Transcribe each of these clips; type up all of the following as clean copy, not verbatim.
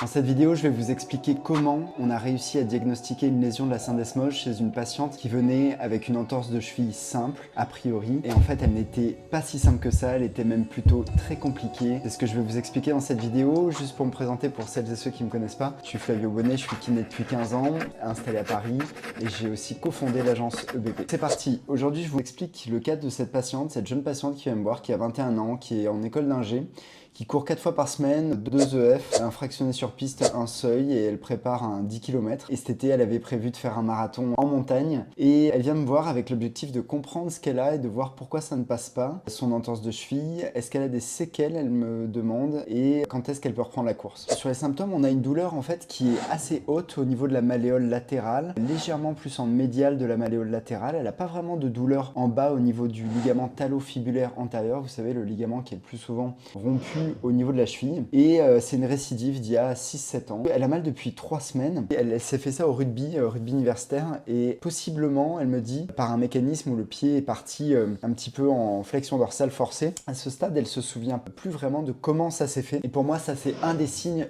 Dans cette vidéo, je vais vous expliquer comment on a réussi à diagnostiquer une lésion de la syndesmose chez une patiente qui venait avec une entorse de cheville simple, a priori. Et en fait, elle n'était pas si simple que ça, elle était même plutôt très compliquée. C'est ce que je vais vous expliquer dans cette vidéo. Juste pour me présenter pour celles et ceux qui ne me connaissent pas, je suis Flavio Bonnet, je suis kiné depuis 15 ans, installé à Paris, et j'ai aussi cofondé l'agence EBP. C'est parti. Aujourd'hui, je vous explique le cas de cette patiente, cette jeune patiente qui vient me voir, qui a 21 ans, qui est en école d'ingé, qui court 4 fois par semaine, 2 EF, un fractionné sur piste, un seuil, et elle prépare un 10 km. Et cet été, elle avait prévu de faire un marathon en montagne, et elle vient me voir avec l'objectif de comprendre ce qu'elle a et de voir pourquoi ça ne passe pas. Son entorse de cheville, est-ce qu'elle a des séquelles, elle me demande, et quand est-ce qu'elle peut reprendre la course. Sur les symptômes, on a une douleur en fait qui est assez haute au niveau de la malléole latérale, légèrement plus en médial de la malléole latérale. Elle n'a pas vraiment de douleur en bas au niveau du ligament talofibulaire antérieur, vous savez, le ligament qui est le plus souvent rompu au niveau de la cheville, et c'est une récidive d'il y a 6-7 ans. Elle a mal depuis 3 semaines, elle s'est fait ça au rugby universitaire, et possiblement, elle me dit, par un mécanisme où le pied est parti un petit peu en flexion dorsale forcée. À ce stade, elle se souvient plus vraiment de comment ça s'est fait, et pour moi, ça c'est un des signes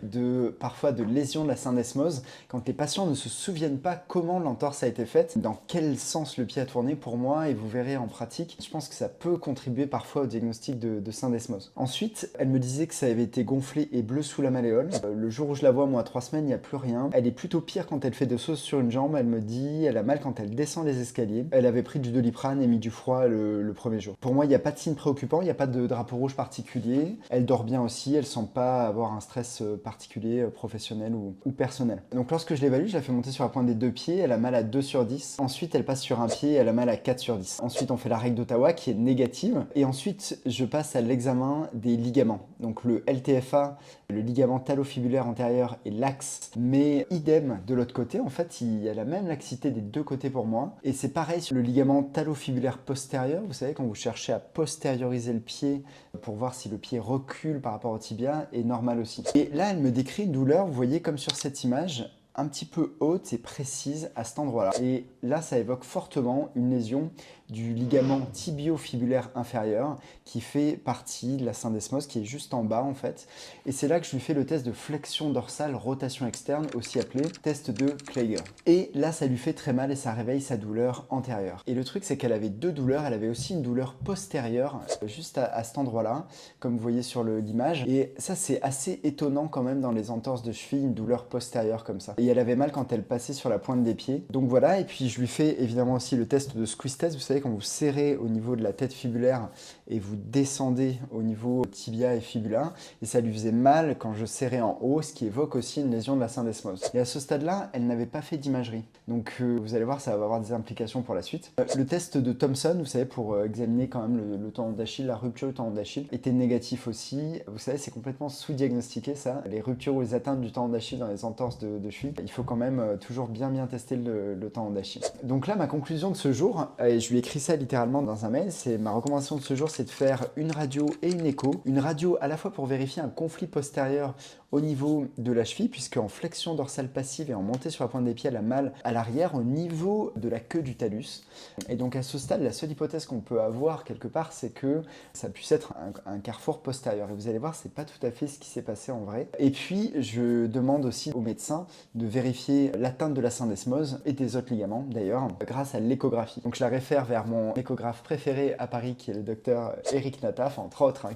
parfois de lésion de la syndesmose, quand les patients ne se souviennent pas comment l'entorse a été faite, dans quel sens le pied a tourné. Pour moi, et vous verrez en pratique, je pense que ça peut contribuer parfois au diagnostic de syndesmose. Ensuite, elle me disait que ça avait été gonflé et bleu sous la malléole. Le jour où je la vois, moi, à 3 semaines, il n'y a plus rien. Elle est plutôt pire quand elle fait de sauce sur une jambe. Elle me dit, elle a mal quand elle descend les escaliers. Elle avait pris du Doliprane et mis du froid le premier jour. Pour moi, il n'y a pas de signe préoccupant, il n'y a pas de drapeau rouge particulier. Elle dort bien aussi, elle sent pas avoir un stress particulier, professionnel ou personnel. Donc lorsque je l'évalue, je la fais monter sur la pointe des 2 pieds, elle a mal à 2 sur 10. Ensuite, elle passe sur un pied, elle a mal à 4 sur 10. Ensuite, on fait la règle d'Ottawa qui est négative. Et ensuite, je passe à l'examen des ligaments. Donc le LTFA, le ligament talofibulaire antérieur et l'axe, mais idem de l'autre côté. En fait, il y a la même laxité des deux côtés pour moi. Et c'est pareil sur le ligament talofibulaire postérieur. Vous savez, quand vous cherchez à postérioriser le pied pour voir si le pied recule par rapport au tibia, est normal aussi. Et là, elle me décrit une douleur, vous voyez, comme sur cette image, un petit peu haute et précise à cet endroit-là. Et là, ça évoque fortement une lésion du ligament tibiofibulaire inférieur qui fait partie de la syndesmose, qui est juste en bas en fait. Et c'est là que je lui fais le test de flexion dorsale rotation externe, aussi appelé test de Kleiger. Et là, ça lui fait très mal et ça réveille sa douleur antérieure. Et le truc, c'est qu'elle avait deux douleurs. Elle avait aussi une douleur postérieure, juste à cet endroit-là, comme vous voyez sur l'image. Et ça, c'est assez étonnant quand même dans les entorses de cheville, une douleur postérieure comme ça. Et elle avait mal quand elle passait sur la pointe des pieds. Donc voilà, et puis je lui fais évidemment aussi le test de squeeze test. Vous savez, quand vous serrez au niveau de la tête fibulaire et vous descendez au niveau tibia et fibula, et ça lui faisait mal quand je serrais en haut, ce qui évoque aussi une lésion de la syndesmose. Et à ce stade-là, elle n'avait pas fait d'imagerie. Donc vous allez voir, ça va avoir des implications pour la suite. Le test de Thompson, vous savez, pour examiner quand même le tendon d'Achille, la rupture du tendon d'Achille, était négatif aussi. Vous savez, c'est complètement sous-diagnostiqué ça. Les ruptures ou les atteintes du tendon d'Achille dans les entorses de cheville, il faut quand même toujours bien tester le tendon d'Achille. Donc là, ma conclusion de ce jour, et je lui ai écrit ça littéralement dans un mail, c'est ma recommandation de ce jour, c'est de faire une radio et une écho. Une radio à la fois pour vérifier un conflit postérieur au niveau de la cheville, puisque en flexion dorsale passive et en montée sur la pointe des pieds, elle a mal à l'arrière au niveau de la queue du talus. Et donc à ce stade, la seule hypothèse qu'on peut avoir quelque part, c'est que ça puisse être un carrefour postérieur. Et vous allez voir, c'est pas tout à fait ce qui s'est passé en vrai. Et puis, je demande aussi au médecin de vérifier l'atteinte de la syndesmose et des autres ligaments, d'ailleurs, grâce à l'échographie. Donc je la réfère vers mon échographe préféré à Paris, qui est le docteur Eric Nataf, entre autres,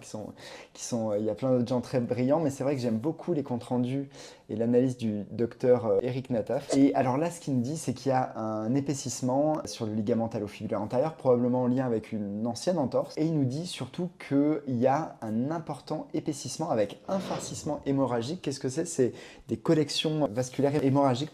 il y a plein d'autres gens très brillants, mais c'est vrai que j'aime beaucoup les comptes rendus et l'analyse du docteur Eric Nataf. Et alors là, ce qu'il me dit, c'est qu'il y a un épaississement sur le ligament talofibulaire antérieur, probablement en lien avec une ancienne entorse. Et il nous dit surtout qu'il y a un important épaississement avec un farcissement hémorragique. Qu'est-ce que c'est? C'est des collections vasculaires hémorragiques,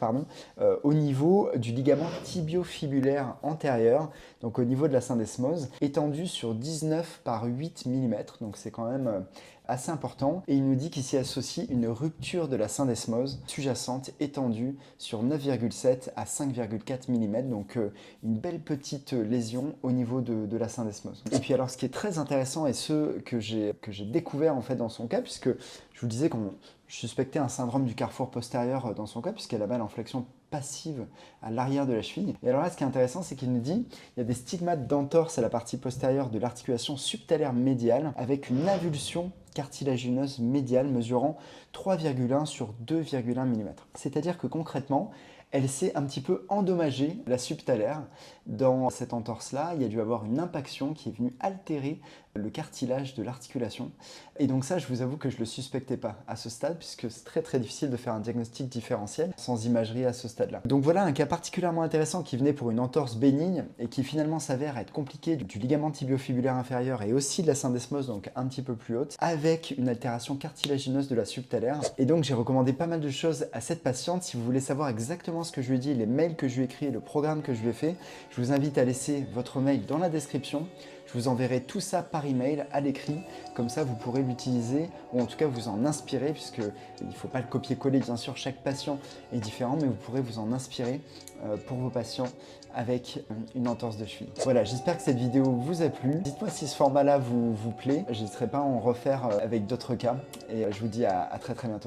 au niveau du ligament tibiofibulaire antérieur, donc au niveau de la syndesmose, étendu sur 19 par 8 mm. Donc c'est quand même assez important. Et il nous dit qu'il s'y associe une rupture de la syndesmose sous-jacente étendue sur 9,7 à 5,4 mm, donc une belle petite lésion au niveau de la syndesmose. Et puis alors ce qui est très intéressant et ce que j'ai découvert en fait dans son cas, puisque Je vous disais qu'on suspectait un syndrome du carrefour postérieur dans son cas, puisqu'elle a mal en flexion passive à l'arrière de la cheville. Et alors là, ce qui est intéressant, c'est qu'il nous dit il y a des stigmates d'entorse à la partie postérieure de l'articulation subtalaire médiale avec une avulsion cartilagineuse médiale mesurant 3,1 sur 2,1 mm. C'est-à-dire que concrètement, elle s'est un petit peu endommagée, la subtalaire. Dans cette entorse-là, il y a dû avoir une impaction qui est venue altérer le cartilage de l'articulation. Et donc ça, je vous avoue que je ne le suspectais pas à ce stade, puisque c'est très difficile de faire un diagnostic différentiel sans imagerie à ce stade-là. Donc voilà un cas particulièrement intéressant qui venait pour une entorse bénigne et qui finalement s'avère être compliqué du ligament tibiofibulaire inférieur et aussi de la syndesmose, donc un petit peu plus haute, avec une altération cartilagineuse de la subtalaire. Et donc j'ai recommandé pas mal de choses à cette patiente. Si vous voulez savoir exactement ce que je lui ai dit, les mails que je lui ai écrits et le programme que je lui ai fait, je vous invite à laisser votre mail dans la description. Je vous enverrai tout ça par email à l'écrit, comme ça vous pourrez l'utiliser ou en tout cas vous en inspirer, puisque il ne faut pas le copier-coller, bien sûr chaque patient est différent, mais vous pourrez vous en inspirer pour vos patients avec une entorse de cheville. Voilà, j'espère que cette vidéo vous a plu. Dites-moi si ce format-là vous plaît, je n'hésiterai pas à en refaire avec d'autres cas et je vous dis à très bientôt.